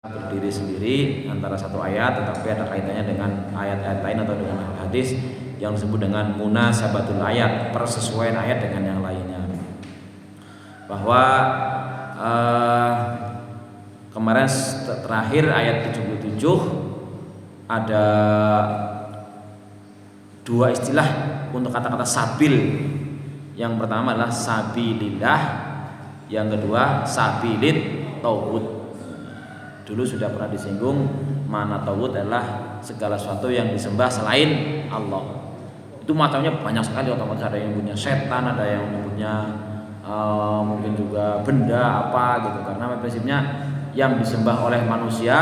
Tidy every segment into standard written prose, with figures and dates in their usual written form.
berdiri sendiri antara satu ayat, tetapi ada kaitannya dengan ayat-ayat lain atau dengan hadis yang disebut dengan munasabatul ayat, persesuaian ayat dengan yang lainnya. Bahwa kemarin terakhir ayat 77 ada dua istilah untuk kata-kata sabil. Yang pertama adalah sabilillah, yang kedua sabilit tauhid. Dulu sudah pernah disinggung mana tauhid adalah segala sesuatu yang disembah selain Allah. Itu macamnya banyak sekali, otomatis ada yang punya setan, ada yang punya mungkin juga benda apa gitu. Karena prinsipnya yang disembah oleh manusia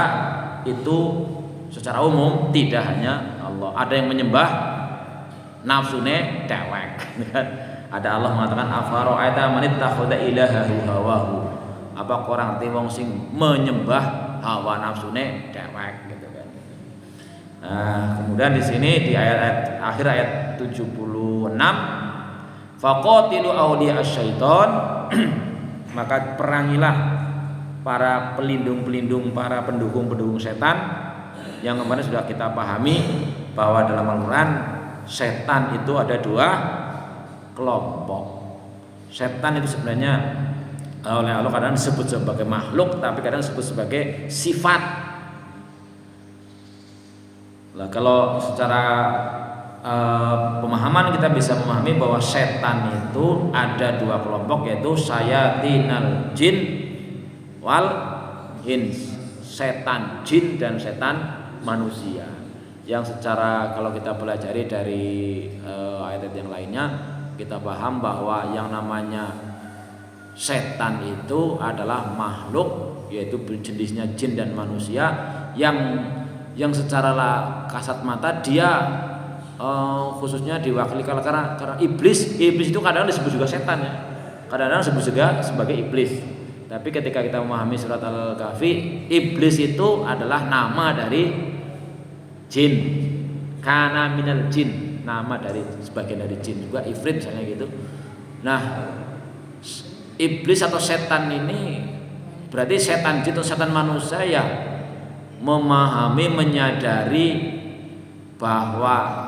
itu secara umum tidak hanya Allah. Ada yang menyembah nafsune dewek. Ada Allah mengatakan afara'aita man ittakhadha ilahahu hawahu. Apa orang wong sing menyembah hawa nafsune dewek gitu kan. Nah, kemudian di sini di ayat akhir ayat 76 faqatilu awliya asyaiton maka perangilah para pelindung-pelindung, para pendukung-pendukung setan. Yang kemarin sudah kita pahami bahwa dalam Al-Quran setan itu ada dua kelompok. Setan itu sebenarnya oleh Allah kadang disebut sebagai makhluk, tapi kadang disebut sebagai sifat. Nah, kalau secara pemahaman kita bisa memahami bahwa setan itu ada dua kelompok, yaitu syayatinal jin wal ins, setan jin dan setan manusia. Yang secara kalau kita pelajari dari ayat yang lainnya, kita paham bahwa yang namanya setan itu adalah makhluk, yaitu jenisnya jin dan manusia yang secara kasat mata dia khususnya diwakili karena iblis itu kadang disebut juga setan ya, kadang-kadang disebut juga sebagai iblis. Tapi ketika kita memahami surat Al-Kahfi, iblis itu adalah nama dari jin, kana minal jin, nama dari sebagian dari jin juga, ifrit misalnya gitu. Nah, iblis atau setan ini berarti setan jin atau setan manusia ya memahami, menyadari bahwa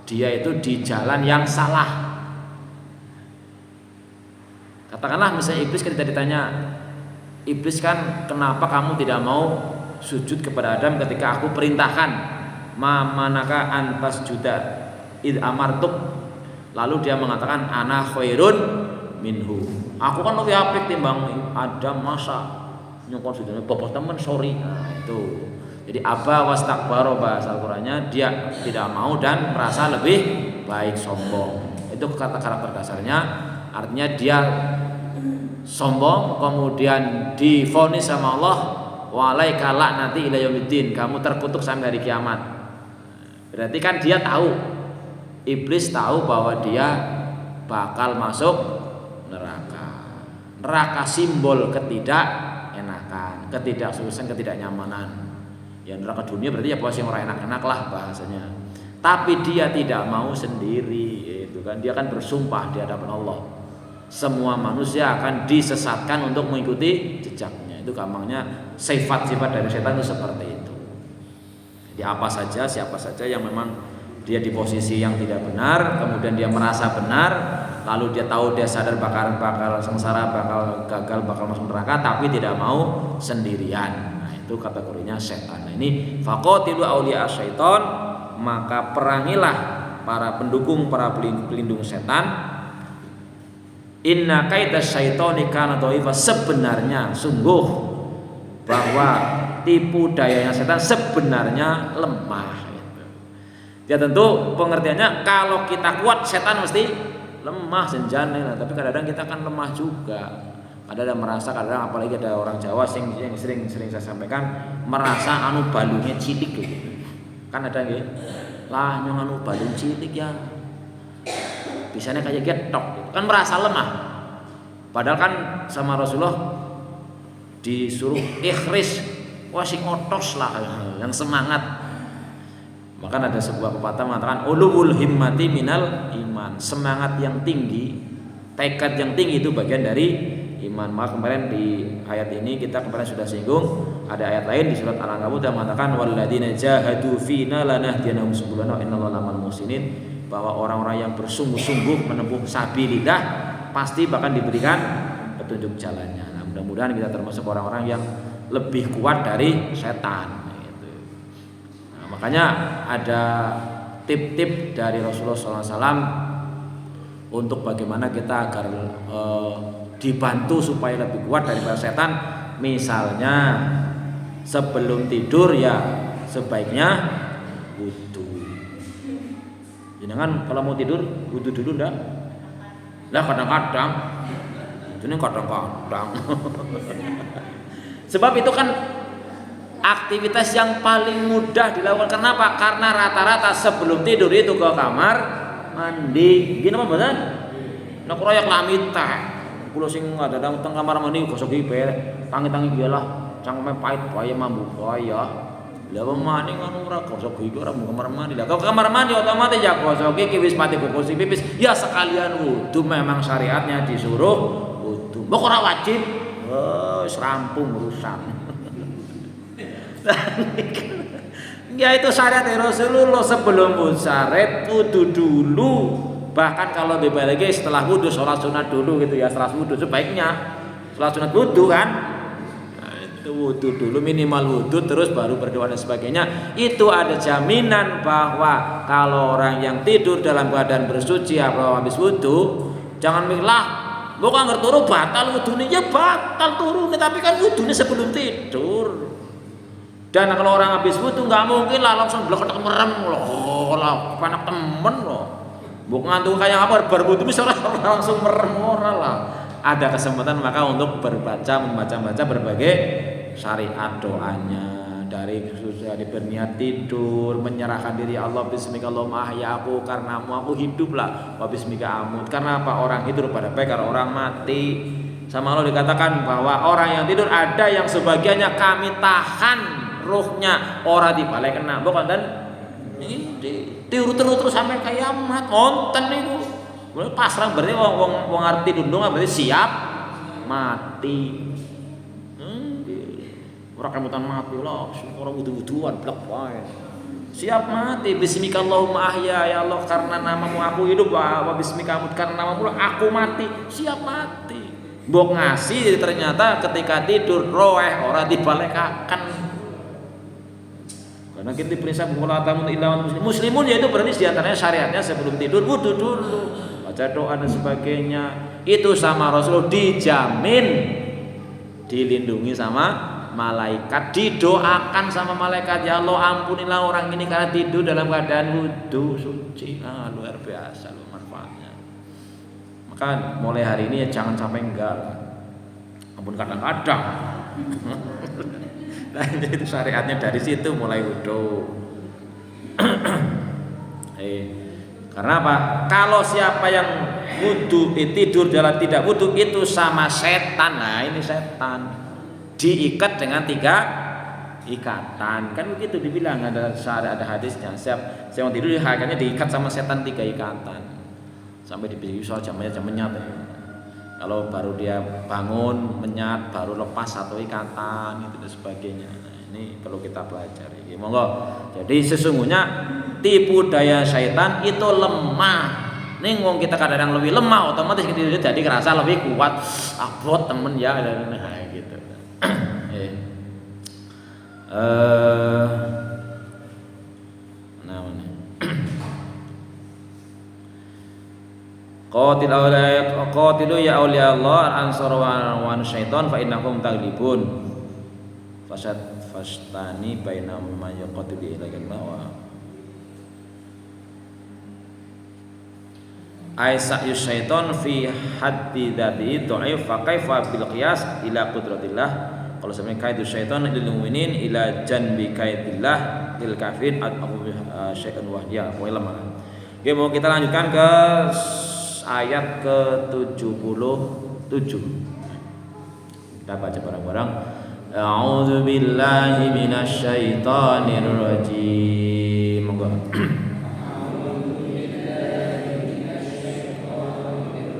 dia itu di jalan yang salah. Katakanlah misalnya iblis ketika ditanya, iblis kan kenapa kamu tidak mau sujud kepada Adam ketika aku perintahkan, ma manaka antas juda id amartuk, lalu dia mengatakan ana khairun minhu, aku kan lebih apik timbang Adam, masa nyokon sujudnya bapak temen sorry. Nah, itu jadi aba wastakbaro bahasa Al-Qur'annya, dia tidak mau dan merasa lebih baik, sombong. Itu kata karakter dasarnya, artinya dia sombong, kemudian divonis sama Allah walaika la'nati ila yaumiddin, kamu terkutuk sampai hari kiamat. Berarti kan dia tahu, iblis tahu bahwa dia bakal masuk neraka simbol ketidakenakan, ketidaksuksesan, ketidaknyamanan. Ya neraka dunia berarti ya pasti orang enak-enak lah bahasanya. Tapi dia tidak mau sendiri, itu kan dia kan bersumpah di hadapan Allah, semua manusia akan disesatkan untuk mengikuti jejaknya. Itu gampangnya sifat-sifat dari setan itu seperti itu. Jadi apa saja, siapa saja yang memang dia di posisi yang tidak benar, kemudian dia merasa benar, lalu dia tahu, dia sadar bakal sengsara, bakal gagal, bakal masuk neraka, tapi tidak mau sendirian. Nah, itu kategorinya setan. Nah, ini faqatilu awliya asyaiton, maka perangilah para pendukung, para pelindung setan. Inna kaidas syaitoni kana dhaifa, sebenarnya sungguh bahwa tipu dayanya setan sebenarnya lemah. Ya tentu pengertiannya kalau kita kuat setan mesti lemah senjane. Nah, tapi kadang-kadang kita kan lemah juga. Kadang-kadang merasa, kadang apalagi ada orang Jawa yang sering saya sampaikan, merasa anu balungnya cilik gitu. Kan ada nggih. Lah nyong anu balung cilik ya. Bisanya kayak getok gitu. Kan merasa lemah. Padahal kan sama Rasulullah disuruh ikhris, wah sing otos lah, yang semangat. Maka ada sebuah pepatah mengatakan ulul himmati minal iman, semangat yang tinggi, tekad yang tinggi itu bagian dari iman. Maka kemarin di ayat ini kita kemarin sudah singgung Ada ayat lain di surat Al-Ankabut yang mengatakan walladzina jahadu fina lanahdiyannahum subulana innallaha lamal muhsinin, bahwa orang-orang yang bersungguh-sungguh menempuh sabilillah pasti bahkan diberikan petunjuk jalannya. Nah, mudah-mudahan kita termasuk orang-orang yang lebih kuat dari setan gitu. Nah, makanya ada tip-tip dari Rasulullah SAW untuk bagaimana kita agar dibantu supaya lebih kuat daripada setan. Misalnya sebelum tidur ya sebaiknya wudu. Jangan kalau mau tidur wudu dulu ndak? Lah kadang-kadang ini kadang-kadang. Sebab itu kan aktivitas yang paling mudah dilakukan. Kenapa? Karena rata-rata sebelum tidur itu ke kamar mandi. Gini apa betul? Nak royak lamit teh. Kulo sing ngadadang teng kamar mandi gosok gigi tangi-tangi biarlah cangkeme pahit wae mambu ya. Lah pemane ngono ora gosok gigi ora mau kamar mandi. Lah kalau kamar mandi otomatis ya gosok gigi wis pati kukusi pipis. Ya sekalian wudu, memang syariatnya disuruh wudu. Mbok ora wajib. Wis rampung urusan. Ya itu syariat Rasulullah, sebelum musyarib wudu dulu. Bahkan kalau lebih lagi setelah wudu sholat sunat dulu gitu ya, setelah wudu sebaiknya sholat sunat wudu kan. Nah, itu wudu dulu, minimal wudu terus baru berdoa dan sebagainya. Itu ada jaminan bahwa kalau orang yang tidur dalam keadaan bersuci atau habis wudu, jangan mikirlah bukan ngerturu batal wudunya, ya batal turu, tapi kan wudunya sebelum tidur. Dan kalau orang habis wudu nggak mungkin lah langsung blok merem loh, lah panak temen loh. Bukan ngantuk kayak apa berwudu bisa langsung merem orang lah. Ada kesempatan maka untuk membaca berbagai syariat doanya, dari berniat tidur, menyerahkan diri Allah, bismika Allahumma ahyaku, karenamu aku hiduplah, wa bismika amut. Karena apa? Orang hidup pada baik, kalau orang mati. Sama Allah dikatakan bahwa orang yang tidur ada yang sebagiannya kami tahan ruhnya, orang dibalik kena bukan dan tiru terus sampai kiamat ngonten itu. Pasrah berarti wong arti dundung berarti siap mati. Orang kemutan mati lah, orang wudu-wuduan blek wae. Siap mati, bismika Allahumma ahya, ya Allah karena namamu aku hidup, wa bismika amut karena namamu aku mati, siap mati. Mbok ngasih ternyata ketika tidur roeh ora dibalekaken. Karena kita prinsip wala tamun illa muslimun, yaitu berarti diantaranya syariatnya sebelum tidur wudu dulu, baca doa dan sebagainya. Itu sama Rasul dijamin dilindungi sama malaikat, didoakan sama malaikat, ya Allah ampunilah orang ini karena tidur dalam keadaan wudu suci. Luar biasa loh manfaatnya. Maka mulai hari ini ya jangan sampai enggak, ampun kadang-kadang. Nah itu syariatnya dari situ mulai wudu. Karena apa? Kalau siapa yang wudu tidur dalam tidak wudu itu sama setan. Nah ini setan diikat dengan 3 ikatan, kan begitu dibilang, ada hadisnya. Siapa yang tidur akhirnya diikat sama setan 3 ikatan sampai dipisah jamnya tuh. Kalau baru dia bangun menyat baru lepas 1 ikatan itu dan sebagainya. Nah, ini perlu kita pelajari. Ya, monggo. Jadi sesungguhnya tipu daya syaitan itu lemah. Nih wong kita kadang lebih lemah, otomatis kita jadi kerasa lebih kuat. Abot temen ya, nah gitu. Qatilu ya awliya Allah ansar wa syaitan fa innakum taglibun fastani baina man yaqatilu ila Allah Aisa syaitan fi haddi dzati dhaif fa kaifa bil qiyas ila qudratillah. Kalau sebenarnya kaidu syaitan lil mu'minin ila janbi kaidillah lil kafirin atau syai'an wahdiya wa lemah. Oke, mau kita lanjutkan ke ayat ke-77. Kita baca bareng-bareng. A'udzu billahi minasy syaithanir rajim. Monggo.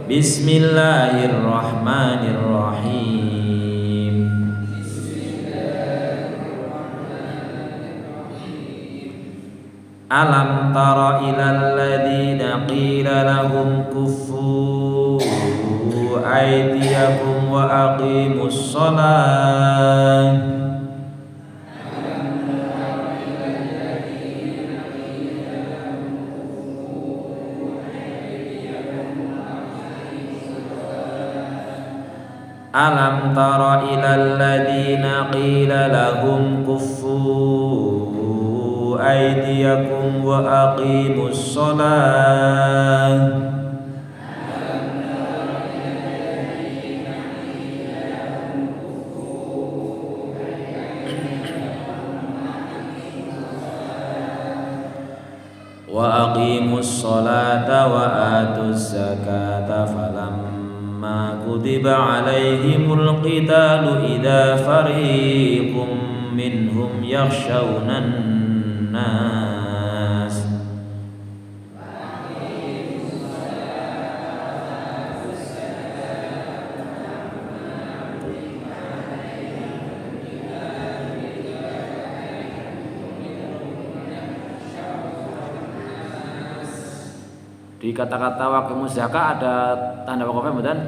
Bismillahirrahmanirrahim. Alam tara ilal ladzina qila lahum kuffu aydiyakum wa aqimus shalah. Alam tara ilal ladzina qila lahum kuffu aydiyakum wa aqimus shalah. Wa aqimus sholata wa atuz zakata falamma kutiba alaihimul qitalu idza fariqum minhum yakhshawnan nas. Di kata-kata waqimus zakah ada tanda wakafnya mboten?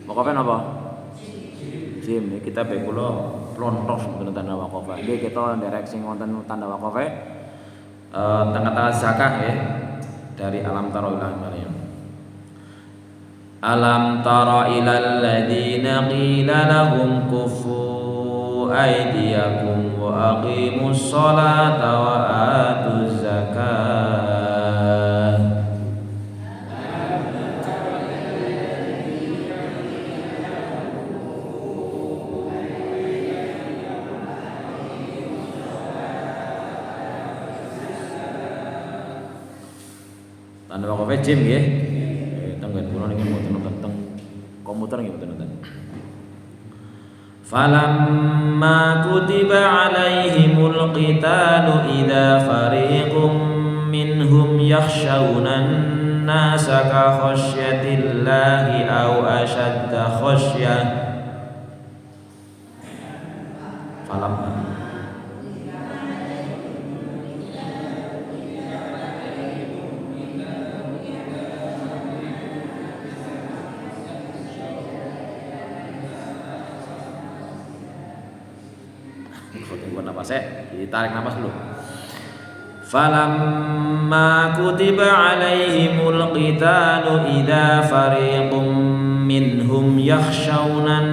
Wakafnya apa? Jim. Kita bae kula plontos mboten tanda wakafnya. Nggih kita nderek sing wonten tanda wakafnya kata zakah ya dari alam tara ilal maryam. Alam tara ilal ladzina qila lahum kuffu aydiyakum wa aqimus sholata wa atuz zakah. Tanda wakafnya jim nggih. Tenggen kula niki mboten teng komputer nggih mboten. Falamma kutiba alaihimul qitalu idza fariqum minhum yakhshawnan nasa ka khasyatillahi aw ashadda khasyah. Falamma ditarik napas dulu. Falamma kutiba alaihimul qitalu idza fariqum minhum yakhshawnan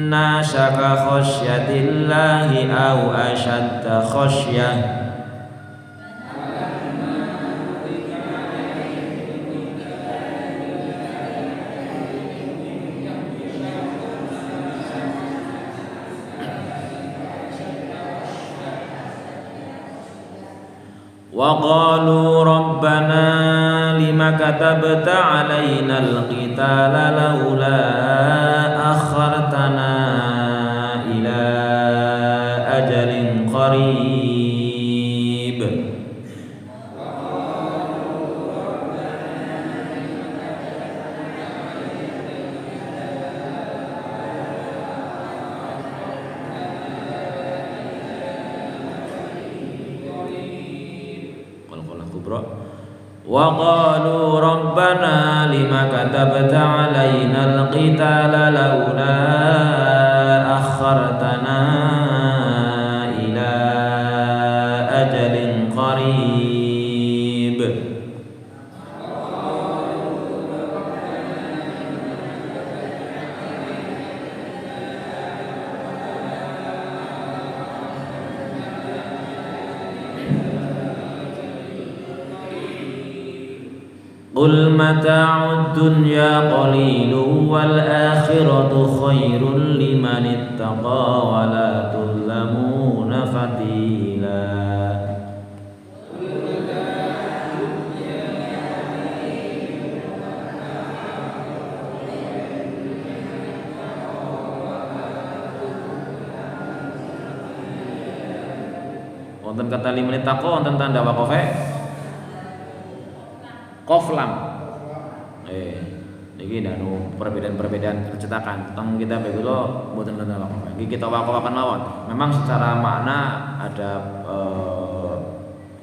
nasa ka khasyatillahi aw ashadda khasyah. Wa qalu rabbana lima katabta alaina al-qitala laula akhartana ila ajalin qarib. Wa qalu rabbana lima katabta alaina al-qitala laula akhartana ila ajalin qarib. Qul mata'ud dunya qalilun wal akhiratu khairul liman ittaqa wa la tuzlamuna fatila. Wonten kata liman ittaqa wonten tanda waqafe Qoflam. Niki anu perbedaan cetakan. Teng kita begula mboten tanda wakaf. Iki kita wakaf-wakafan mawon. Memang secara makna ada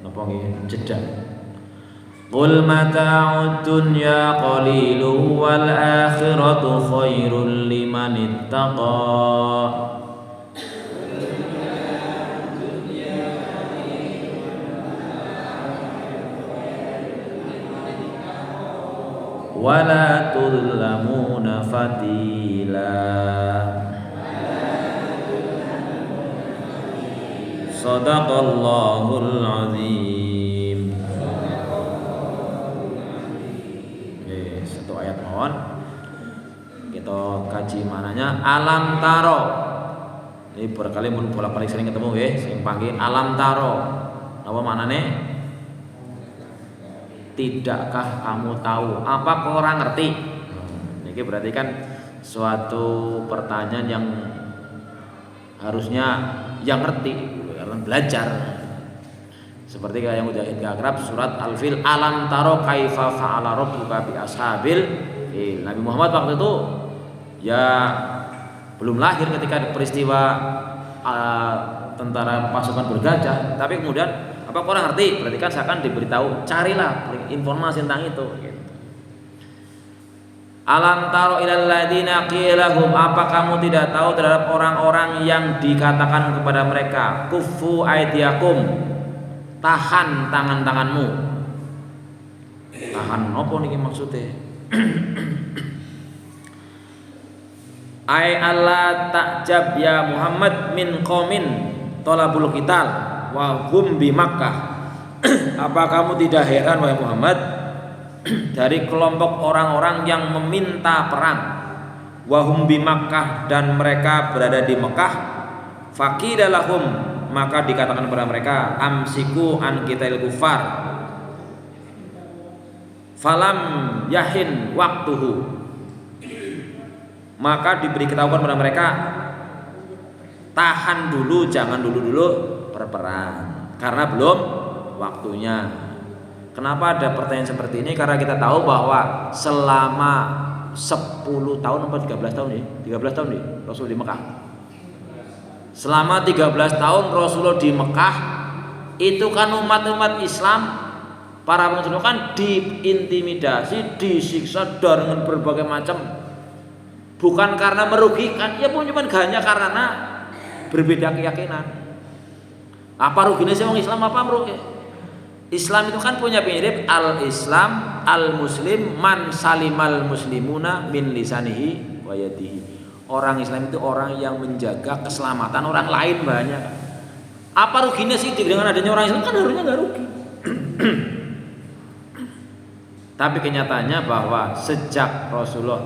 apa nggih jeda. Qul mata'ud dunya qalilun wal akhiratu khairul liman ittaqa. Wala tudlamuna fatila. Shadaqallahul azim. Satu ayat mohon kita kaji mananya. Alam taro, ini berkali bolak-balik sering ketemu ya, sing panggil alam taro. Apa maknane? Tidakkah kamu tahu? Apa kau orang ngerti? Ini berarti kan suatu pertanyaan yang harusnya yang ngerti, yang belajar. Seperti yang Mujahid Gagrab surat Al-Fil, alam taro kaifa fa'ala rabbuka bi ashabil fil. Nabi Muhammad waktu itu ya belum lahir ketika peristiwa tentara pasukan bergajah, tapi kemudian apa kau orang ngerti? Berarti kan seakan diberitahu, carilah informasi tentang itu gitu. Alam taro ilal ladina qilahum, apa kamu tidak tahu terhadap orang-orang yang dikatakan kepada mereka, kuffu aidiakum, tahan tangan-tanganmu. Tahan apa niki maksudnya? Ai Allah ta'jab ya Muhammad min qaumin talabul qital wa hum bi Makkah. Apa kamu tidak heran wahai Muhammad dari kelompok orang-orang yang meminta perang, wa hum bi Makkah, dan mereka berada di Mekah. Faqila lahum, maka dikatakan kepada mereka, amsiku an qital kufar falam yahin waktuhu. Maka diberi ketahuan kepada mereka, tahan dulu, jangan dulu berperang karena belum waktunya. Kenapa ada pertanyaan seperti ini? Karena kita tahu bahwa selama 10 tahun atau 13 tahun ya? 13 tahun nih Rasul di Mekah. Selama 13 tahun Rasulullah di Mekah itu kan umat-umat Islam, para muslim kan diintimidasi, disiksa dengan berbagai macam, bukan karena merugikan, ya pun cuma hanya karena berbeda keyakinan. Apa ruginya sih orang Islam, apa merugi? Islam itu kan punya mirip al-Islam al-Muslim man salimal muslimuna min lisanihi wa yadihi. Orang Islam itu orang yang menjaga keselamatan orang lain banyak. Apa ruginya sih dengan adanya orang Islam? Kan harusnya nggak rugi. Tapi kenyataannya bahwa sejak Rasulullah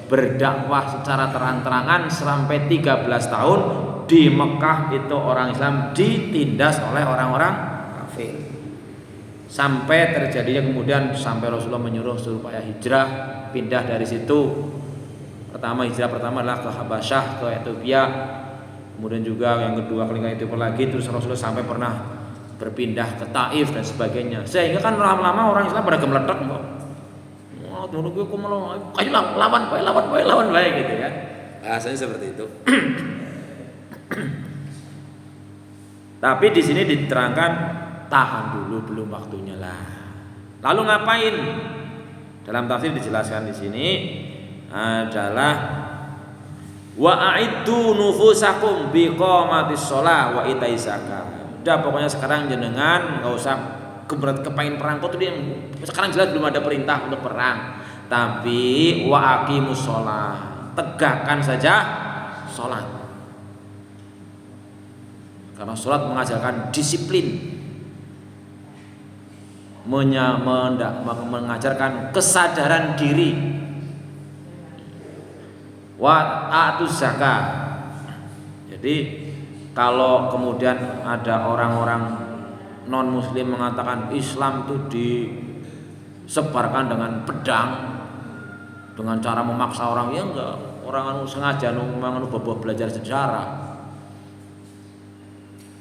berdakwah secara terang-terangan sampai 13 tahun di Mekah itu orang Islam ditindas oleh orang-orang kafir. Sampai terjadinya kemudian sampai Rasulullah menyuruh supaya hijrah, pindah dari situ. Hijrah pertama adalah ke Habasyah, ke Ethiopia. Kemudian juga yang kedua kali itu lagi, terus Rasulullah sampai pernah berpindah ke Taif dan sebagainya. Sehingga kan lama-lama orang Islam pada gemeletak, dulu gue mau kayu lawan baik gitu kan. Bahasanya seperti itu. Tapi di sini diterangkan tahan dulu, belum waktunya lah. Lalu ngapain? Dalam tafsir dijelaskan di sini adalah wa a'iddu nufusakum biqamatis shalah wa itais zakat. Udah pokoknya sekarang jenengan enggak usah kepengen perang kok tuh dia. Sekarang jelas belum ada perintah untuk perang. Tapi wa aqimus shalah, tegakkan saja salat. Karena sholat mengajarkan disiplin, mengajarkan kesadaran diri. Wa atuz zakat. Jadi kalau kemudian ada orang-orang non muslim mengatakan Islam itu disebarkan dengan pedang, dengan cara memaksa orang, ya enggak, orang sengaja memang belajar sejarah.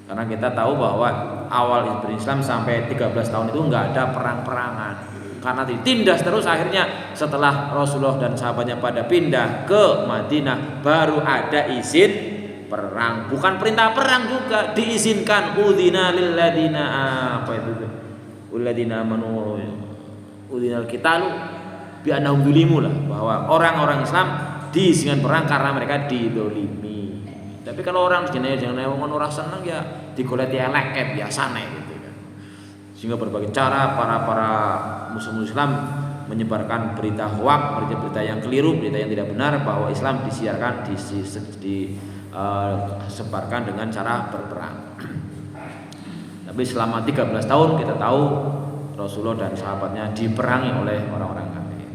Karena kita tahu bahwa awal berislam sampai 13 tahun itu enggak ada perang-perangan. Karena ditindas terus, akhirnya setelah Rasulullah dan sahabatnya pada pindah ke Madinah baru ada izin perang, bukan perintah perang juga, diizinkan. Udzina lil ladina apa itu? Uladina amanu udzinal qitalu bi annahum zulimu lah, bahwa orang-orang Islam diizinkan perang karena mereka didolimi. Tapi kalau orang jangan wong ora seneng ya digoleti elek biasane gitu kan. Sehingga berbagai cara para musuh Islam menyebarkan berita hoak, berita yang keliru, berita yang tidak benar bahwa Islam disiarkan, disebarkan dengan cara berperang. Tapi selama 13 tahun kita tahu Rasulullah dan sahabatnya diperangi oleh orang-orang kafir.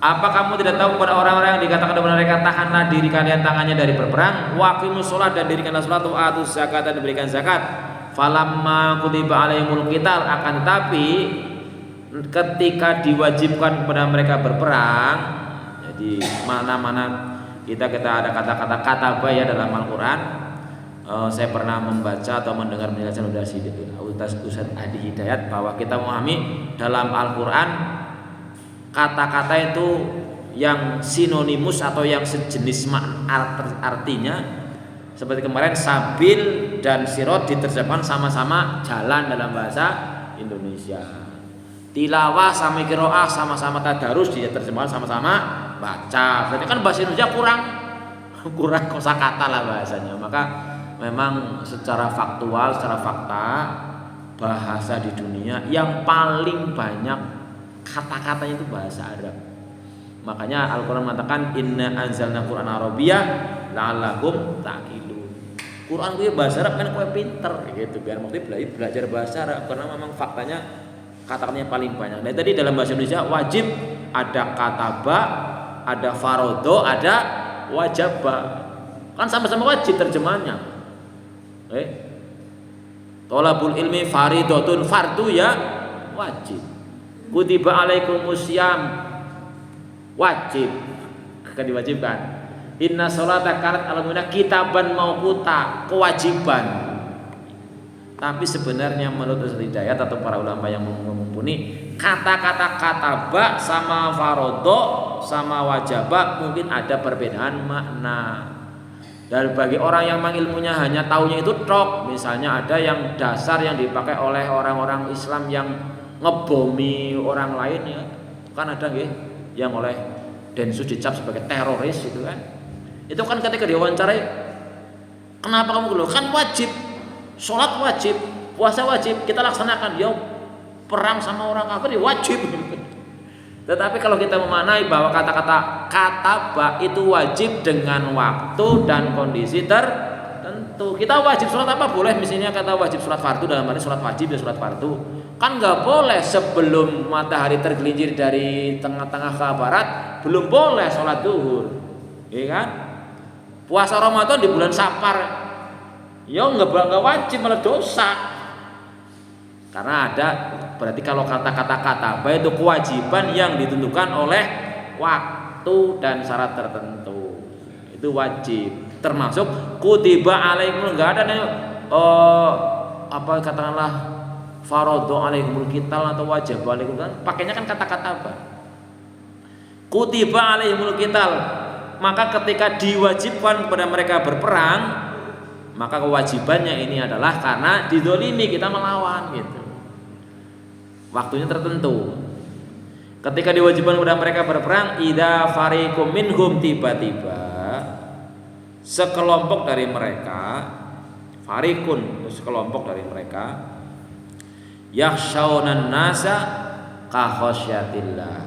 Apa kamu tidak tahu kepada orang-orang yang dikatakan kepada mereka, tahanlah diri kalian tangannya dari berperang, waqimus sholat, dan dirikanlah sholat, wa atuz zakat, dan diberikan zakat. Falamma kutiba alaihimul qital, akan tetapi ketika diwajibkan kepada mereka berperang, jadi mana-mana kita ada kata-kata kataba ya dalam Al-Quran. Saya pernah membaca atau mendengar penjelasan Ustaz Adi Hidayat bahwa kita memahami dalam Al-Quran kata-kata itu yang sinonimus atau yang sejenis artinya. Seperti kemarin sabil dan sirot diterjemahkan sama-sama jalan dalam bahasa Indonesia. Tilawah sama qiraah sama-sama tadarus diterjemahkan sama-sama baca. Berarti kan bahasa Indonesia kurang kosakata lah bahasanya. Maka memang secara faktual, secara fakta, bahasa di dunia yang paling banyak kata-katanya itu bahasa Arab. Makanya Al-Quran mengatakan inna anzalna Qur'an Arabiyyah la'allakum ta'qilun. Quran gue bahasa Arab kan gue pinter gitu, biar maksudnya belajar bahasa Arab, karena memang faktanya kata-katanya paling banyak. Dan tadi dalam bahasa Indonesia wajib ada kataba, ada farodo, ada wajaba. Kan sama-sama wajib terjemahannya. Tolabul ilmi faridotun, fardu ya wajib. Kutiba alaikumusiyam, wajib, akan diwajibkan. Inna sholata kanat alal mu'minina kitaban mauquta, kewajiban. Tapi sebenarnya menurut Ustaz Hidayat atau para ulama yang mumpuni, kata-kata kataba sama farodo sama wajaba mungkin ada perbedaan makna. Dan bagi orang yang ilmunya hanya taunya itu tok, misalnya ada yang dasar yang dipakai oleh orang-orang Islam yang ngebomi orang lain ya, kan ada nggih yang oleh Densus dicap sebagai teroris itu kan. Itu kan ketika diwawancarai, kenapa kamu geluh? Kan wajib, sholat wajib, puasa wajib, kita laksanakan. Ya perang sama orang kafir ya wajib. Tetapi kalau kita memaknai bahwa kata-kata kataba itu wajib dengan waktu dan kondisi tertentu. Kita wajib sholat apa boleh, misalnya kata wajib sholat fardu dalam arti sholat wajib ya sholat fardu. Kan nggak boleh sebelum matahari tergelincir dari tengah-tengah ke barat, belum boleh sholat duhur, ya kan? Puasa Ramadan di bulan Safar, ya nggak wajib, malah dosa. Karena ada, berarti kalau kata-kata kataba itu kewajiban yang ditentukan oleh waktu dan syarat tertentu, itu wajib. Termasuk kutiba alaikum, nggak ada nih apa katakanlah farodo alaikumul qital atau wajib alaikum, kan pakainya kan kata-kata apa? Kutiba alaikumul qital. Maka ketika diwajibkan kepada mereka berperang, maka kewajibannya ini adalah karena didolimi, kita melawan gitu. Waktunya tertentu. Ketika diwajibkan kepada mereka berperang, idza fariqum minhum, tiba-tiba sekelompok dari mereka, fariqun sekelompok dari mereka, yakhshawnan nasa ka khasyatillah.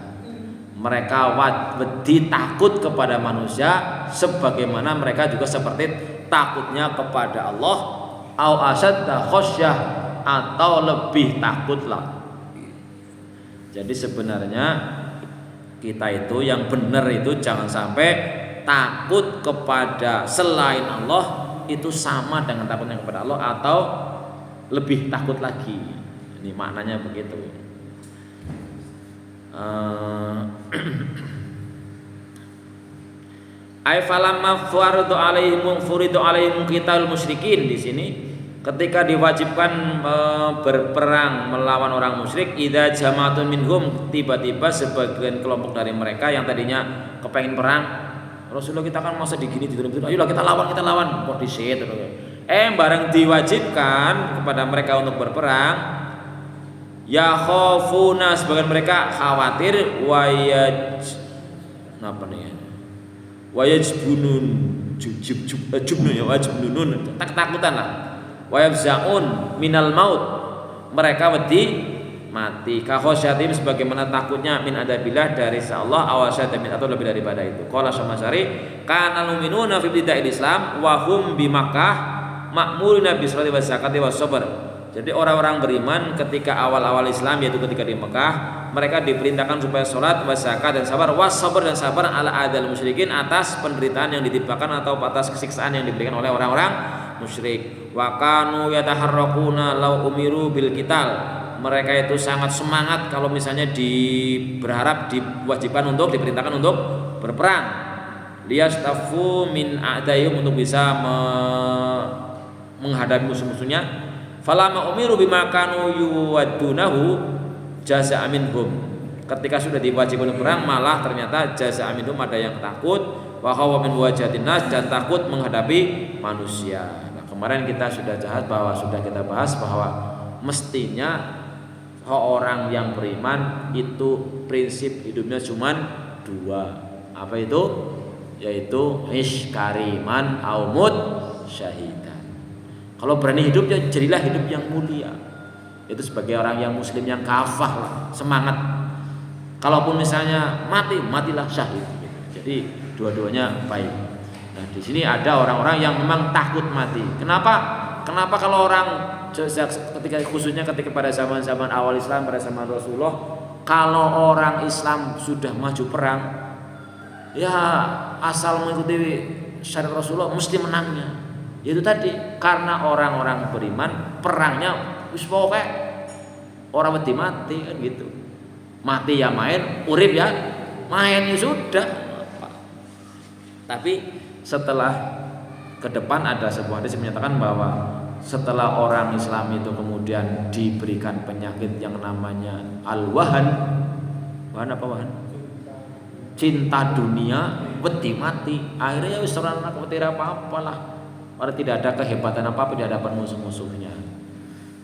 Mereka wedi takut kepada manusia sebagaimana mereka juga seperti takutnya kepada Allah, au asadda khasyah, atau lebih takutlah. Jadi sebenarnya kita itu yang benar itu jangan sampai takut kepada selain Allah itu sama dengan takutnya kepada Allah atau lebih takut lagi. Ini maknanya begitu. Ai falamma furidu alaihim qitalul musyrikin, di sini ketika diwajibkan berperang melawan orang musyrik, idza jama'atun minhum, tiba-tiba sebagian kelompok dari mereka yang tadinya kepengen perang Rasulullah kita kan masa digini ayolah kita lawan kok disit barang diwajibkan kepada mereka untuk berperang ya khafuna sebagian mereka khawatir wayajbunun wajibnun takutan lah wayabzaun minal maut mereka wedi mati kahosyatim sebagaimana takutnya min adabillah dari Allah awasyatim atau lebih daripada itu. Qala Syamasari kana mu'minuna fi bida'il Islam wa hum bi Makkah ma'muruna bi sholati wa zakati wa sabr. Jadi orang-orang beriman ketika awal-awal Islam yaitu ketika di Mekah mereka diperintahkan supaya salat wa zakat dan sabar dan sabar ala adal musyrikin atas penderitaan yang ditimpakan atau atas kesiksaan yang diberikan oleh orang-orang musyrik. Wa kanu yataharraquna law umiru bil qital. Mereka itu sangat semangat kalau misalnya berharap diwajibkan untuk diperintahkan untuk berperang. Liyastafu min a'dayhum untuk bisa menghadapi musuh-musuhnya. Falama umiru bima kanu yuwaddunahu jaza'a minhum. Ketika sudah diwajibkan berperang malah ternyata jaza'a minhum ada yang takut wa khawa min wajatin nas dan takut menghadapi manusia. Nah, kemarin kita sudah bahas bahwa mestinya orang yang beriman itu prinsip hidupnya cuma dua. Apa itu? Yaitu iskariman aumut syahidan. Kalau berani hidup ya jadilah hidup yang mulia. Itu sebagai orang yang muslim yang kafah lah, semangat. Kalaupun misalnya matilah syahid. Jadi dua-duanya baik. Nah di sini ada orang-orang yang memang takut mati. Kenapa kalau orang khususnya ketika pada zaman-zaman awal Islam pada zaman Rasulullah, kalau orang Islam sudah maju perang, ya asal mengikuti syariat Rasulullah mesti menangnya. Itu tadi karena orang-orang beriman perangnya wis pokoke orang mati kan gitu. Mati ya main, urip ya main ya sudah. Tapi setelah ke depan ada sebuah hadis menyatakan bahwa setelah orang Islam itu kemudian diberikan penyakit yang namanya al-wahan cinta dunia, wedi mati, akhirnya wis ora ana kepetira apa-apa lah. Orang tidak ada kehebatan apa-apa di hadapan musuh-musuhnya.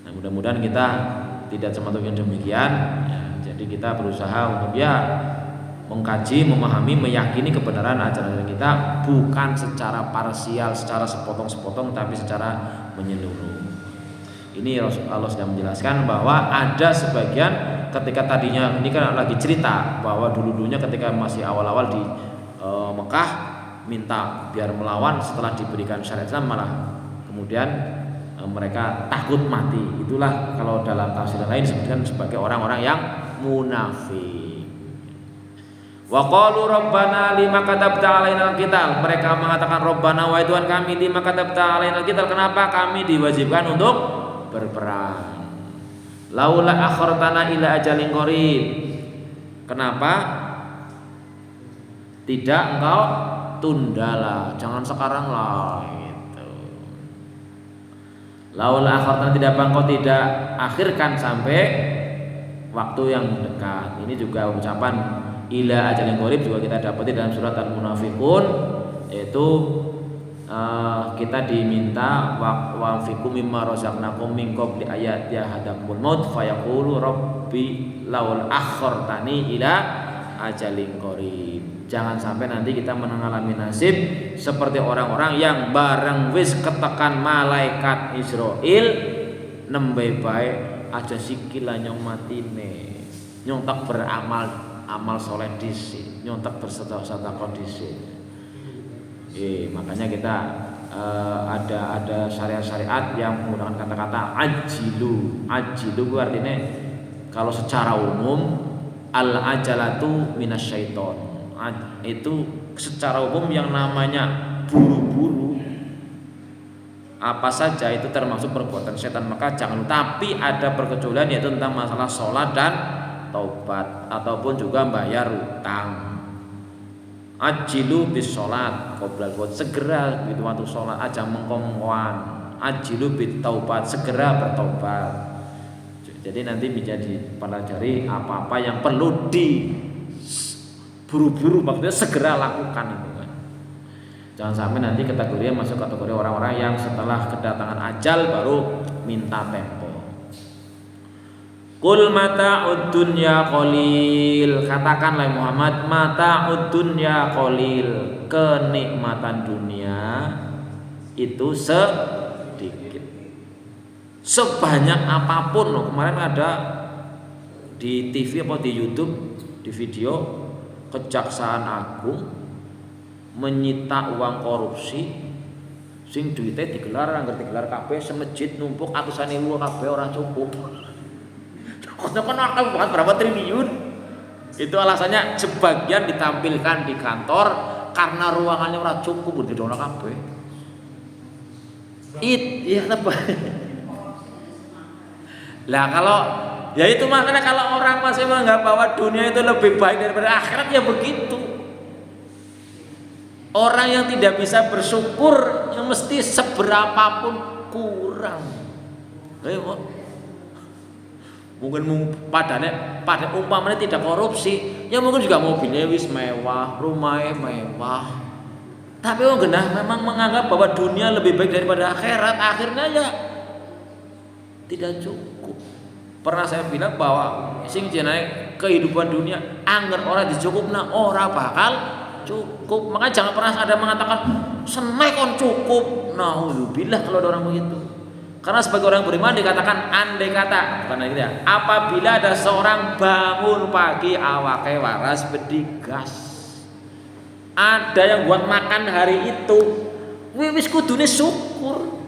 Nah, mudah-mudahan kita tidak termasuk yang demikian ya. Jadi kita berusaha untuk mengkaji, memahami, meyakini kebenaran ajaran kita bukan secara parsial, secara sepotong-sepotong, tapi secara menyeluruh. Ini Allah sedang menjelaskan bahwa ada sebagian ketika tadinya ini kan lagi cerita bahwa dulu-dulunya ketika masih awal-awal di Mekah minta biar melawan, setelah diberikan syariat Islam malah kemudian mereka takut mati. Itulah kalau dalam tafsir lain disebutkan sebagai orang-orang yang munafik. Wa qalu rabbana lima katabta alainal qital. Mereka mengatakan rabbana wahai Tuhan kami lima katabta alainal qital, kenapa kami diwajibkan untuk berperang? Laula akhartana ila ajalin qarib. Kenapa tidak engkau tundalah, jangan sekarang lah gitu. Laula akhartana, tidak engkau tidak akhirkan sampai waktu yang dekat. Ini juga ucapan ila ajalin qarib juga kita dapati dalam surat Al-Munafiqun, yaitu kita diminta wa fikum mimma razaqnakum min qabli ayati ahadakumul maut fayaqulu rabbi laul akhartani ila ajalin qarib. Jangan sampai nanti kita mengalami nasib seperti orang-orang yang bareng wis ketekan malaikat Israel nembe bae aja sikila nyong matine, nyong tak beramal amal soleh dhisik, nyong tak bersedekah dhisik. Makanya kita ada syariat-syariat yang menggunakan kata-kata ajilu. Ajilu artinya kalau secara umum al-ajalatu minasyaiton. Itu secara umum yang namanya buru-buru apa saja itu termasuk perbuatan setan, maka jangan. Tapi ada perkecualian, yaitu tentang masalah sholat dan taubat ataupun juga bayar utang. Ajilu bis sholat qoblal maut, segera begitu waktu sholat aja mengkongkoan. Ajilu bit taubat, segera bertobat. Jadi nanti menjadi pelajari apa-apa yang perlu di buru-buru, maksudnya segera lakukan itu kan. Jangan sampai nanti kategorinya masuk kategori orang-orang yang setelah kedatangan ajal baru minta tempo. Qul mata'ud dunya qalil, katakanlah Muhammad, mata'ud dunya qalil, kenikmatan dunia itu sedikit. Sebanyak apapun loh. Kemarin ada di TV apa di YouTube di video Kejaksaan Agung menyita uang korupsi sing duitnya digelar anggar digelar kabeh semejit numpuk atusan ewu kabeh ora cukup. Kan akan buat berapa triliun. Itu alasannya sebagian ditampilkan di kantor karena ruangannya ora cukup di dono kabeh. Ya apa? Lah kalau ya itu makanya kalau orang masih menganggap bahwa dunia itu lebih baik daripada akhirat ya begitu. Orang yang tidak bisa bersyukur yang mesti seberapapun kurang. Mungkin pada umpamanya tidak korupsi, ya mungkin juga mobilnya wis mewah, rumahnya mewah. Tapi orang genah memang menganggap bahwa dunia lebih baik daripada akhirat, akhirnya ya tidak cukup. Pernah saya bilang bahwa sing jenenge kehidupan dunia angger ora dicukupna ora bakal cukup. Makanya jangan pernah ada mengatakan senai kon cukup. Nauzubillah kalau ada orang begitu. Karena sebagai orang beriman dikatakan andai kata, bukan gitu ya. Apabila ada seorang bangun pagi awake waras bedigas, ada yang buat makan hari itu, wis kudune syukur.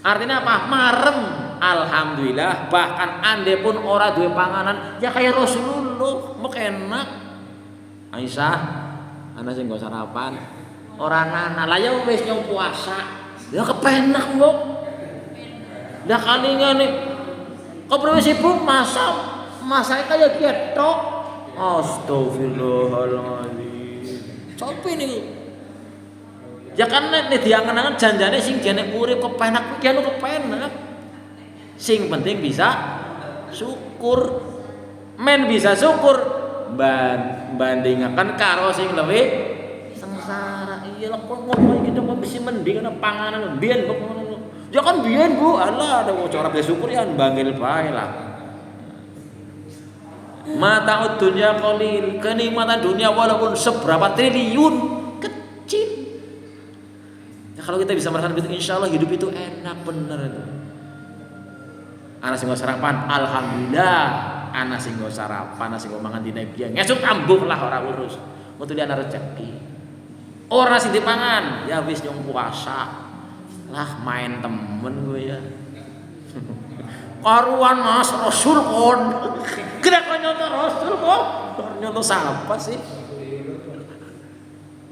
Artinya apa? Marem, alhamdulillah. Bahkan andai pun ora duwe panganan, ya kayak Rasulullah, mau enak. Aisyah, ana sing nggo sarapan, ora ana. Lah ya wis nyong puasa. Ya kepenak kok. Lah kalingane kok sibuk masak kayak ketok. Astagfirullahaladzim. Coba nih. Ya kan nek diangen-angen janjane sing jane urip kepenak kuwi anu kepenak. Sing penting bisa syukur. Men bisa syukur bandingaken karo sing luwih sengsara. Iya lah kok ngomong gitu kok mesti mending ana panganan mbiyen kok ngono. Ya kan biyen Bu, Allah ada mau cara bersyukur ya bangil bae lah. Mata'ud dunya qalil, kenikmatan dunia walaupun seberapa triliun kecil. Ya kalau kita bisa merasakan itu insyaallah hidup itu enak bener itu. Ana sing sarapan, alhamdulillah. Ana sing sarapan, ana sing mangan dina biyen. Ngesuk kambuh lah ora urus. Metu ana rezeki. Ora sing dipangan, ya wis nyong puasa. Lah main temen gue ya. Karuan Mas Rasul kon. Kira kok nyontoh Rasul kok. Nyontoh siapa sih?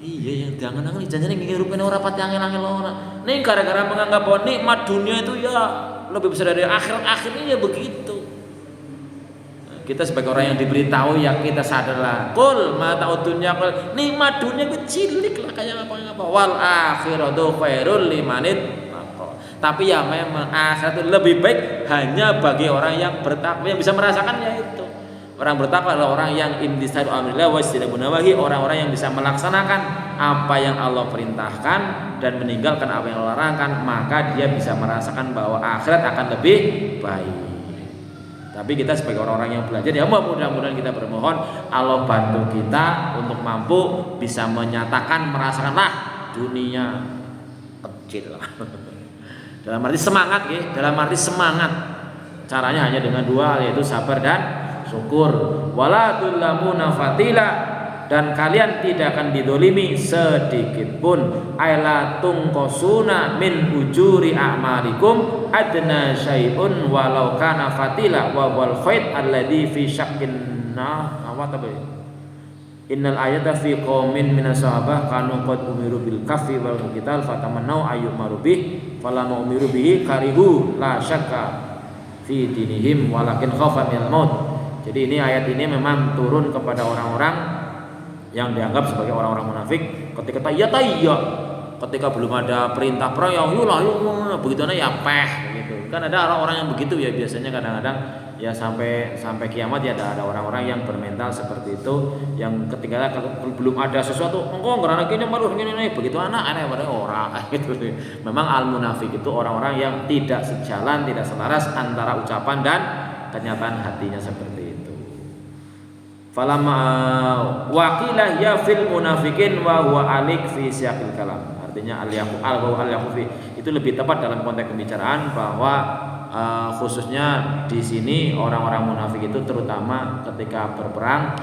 Iya yang jangan-jangan janjane ngirupin ora pati angel-angel ora. Nih gara-gara menganggap bahwa nikmat dunia itu ya lebih besar dari akhirat, akhirnya ya begitu. Kita sebagai orang yang diberitahu ya kita sadarlah. Qul ma ta'ud dunya qul, nikmat dunia kecilik lah kayak apa-apa. Wal akhiratu khairul limanit. Tapi ya memang akhirat itu lebih baik hanya bagi orang yang bertakwa yang bisa merasakannya itu. Orang bertakwa adalah orang yang imtisal amrillah wa istinabu nawahi, orang-orang yang bisa melaksanakan apa yang Allah perintahkan dan meninggalkan apa yang Allah larangkan, maka dia bisa merasakan bahwa akhirat akan lebih baik. Tapi kita sebagai orang-orang yang belajar ya mudah-mudahan kita bermohon Allah bantu kita untuk mampu bisa menyatakan merasakanlah dunia kecil. Dalam arti semangat ya, dalam arti semangat. Caranya hanya dengan dua yaitu sabar dan syukur. Wala tulamuna fatila, dan kalian tidak akan didolimi sedikit pun. Aila tungkosuna min ujuri a'malikum adna syai'un walau kana fatila wa wal khait alladhi fi syaqqinna awat apa ya? Innal ayata fi qaumin minas sahabah kanu qad umiru bil kaffi wal qital fatamannau ayyumaru bih falamma umiru bihi karihu la syakka fi dinihim walakin khafa minal maut. Jadi ini ayat ini memang turun kepada orang-orang yang dianggap sebagai orang-orang munafik ketika tayya ketika belum ada perintah perang ya yulah begitu ya peh gitu. Kan ada orang-orang yang begitu ya biasanya kadang-kadang ya sampai kiamat ya ada orang-orang yang bermental seperti itu, yang ketika belum ada sesuatu engko ngerana kene baru ngene begitu anak aneh pada orang gitu. Memang al munafik itu orang-orang yang tidak sejalan, tidak selaras antara ucapan dan kenyataan hatinya seperti itu. Falamma waqilah ya fil munafikin wa huwa alik fi siyaqil kalam. Artinya al-yaqufi itu lebih tepat dalam konteks pembicaraan bahwa khususnya di sini orang-orang munafik itu terutama ketika berperang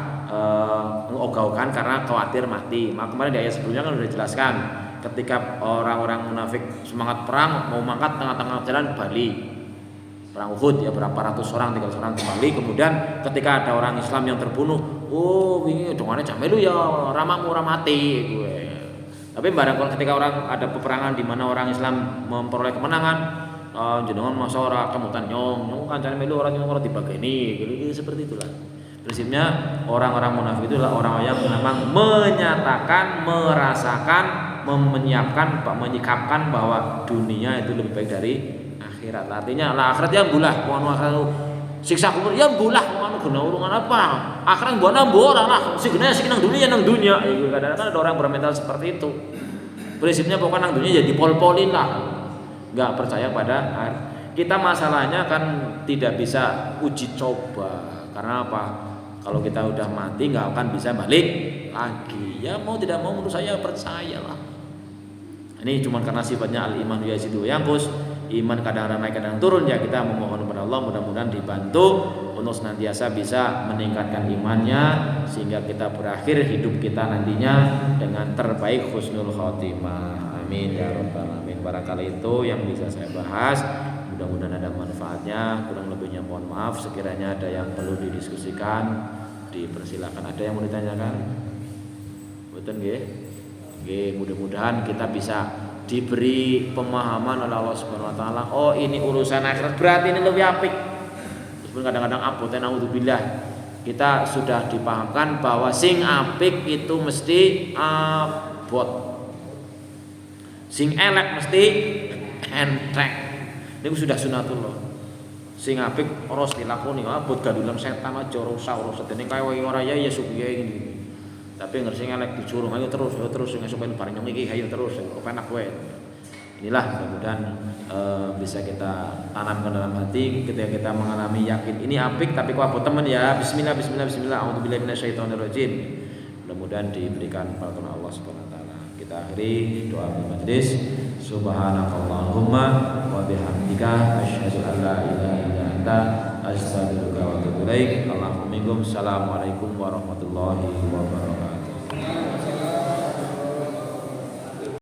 ogah-ogahan karena khawatir mati. Maka kemarin di ayat sebelumnya kan sudah dijelaskan ketika orang-orang munafik semangat perang mau mangkat tengah-tengah jalan balik. Perang Uhud ya berapa ratus orang, 300 orang kembali. Kemudian ketika ada orang Islam yang terbunuh, oh wingi dongane jam melu ya ramamu ora mati gue. Tapi barangkali ketika orang ada peperangan di mana orang Islam memperoleh kemenangan, jenengan masa ora kemutan nyong kancane melu ora nyong ora dibageni, gitu seperti itulah. Prinsipnya orang-orang munafik itu adalah orang yang memang menyatakan, merasakan, menyiapkan, menyikapkan bahwa dunia itu lebih baik dari akhirat. Artinya lah akhirat yang bulah, mau akhirat siksa kubur yang bulah, mau guna urungan apa? Akhirat buat nambah orang lah, sih nang dunia nang dunia. Kadang-kadang ada orang bermental seperti itu. Prinsipnya pokoknya nang dunia jadi pol-polin lah, nggak percaya pada akhir. Kita masalahnya kan tidak bisa uji coba, karena apa? Kalau kita udah mati nggak akan bisa balik lagi. Ya mau tidak mau menurut saya percayalah. Ini cuma karena sifatnya al-iman yazidu yanqus. Iman kadang-kadang naik kadang turun, ya kita memohon kepada Allah mudah-mudahan dibantu untuk senantiasa bisa meningkatkan imannya sehingga kita berakhir hidup kita nantinya dengan terbaik husnul khotimah. Amin ya rabbal alamin. Barangkali itu yang bisa saya bahas, mudah-mudahan ada manfaatnya. Kurang lebihnya mohon maaf. Sekiranya ada yang perlu didiskusikan, dipersilakan. Ada yang mau ditanyakan? Betul nggih? Nggih, mudah-mudahan kita bisa diberi pemahaman oleh Allah Subhanahu wa taala. Oh, ini urusan akhirat, berarti ini lebih apik. Meskipun kadang-kadang abot naudzubillah. Kita sudah dipahamkan bahwa sing apik itu mesti abot. Sing elek mesti enteng. Niku sudah sunatullah. Sing apik ora dilakoni, abot gandulan setan aja ora usah sedene kaya ora ya supiye ngene. Tapi ngerti elek disuruh ayo terus sing supaya bareng nyong iki ayo terus kepenak kowe. Inilah mudah-mudahan bisa kita tanamkan dalam hati ketika kita mengalami yakin ini apik tapi kok abot temen ya. Bismillah a'udzubillahi minasyaitonirrajim. Mudah-mudahan diberikan pertolongan Allah Subhanahu wa taala. Kita akhiri doa majlis. Subhanakallahumma wa bihamdika asyhadu an la ilaha illa anta astaghfiruka wa atubu ilaik. Assalamualaikum warahmatullahi wabarakatuh.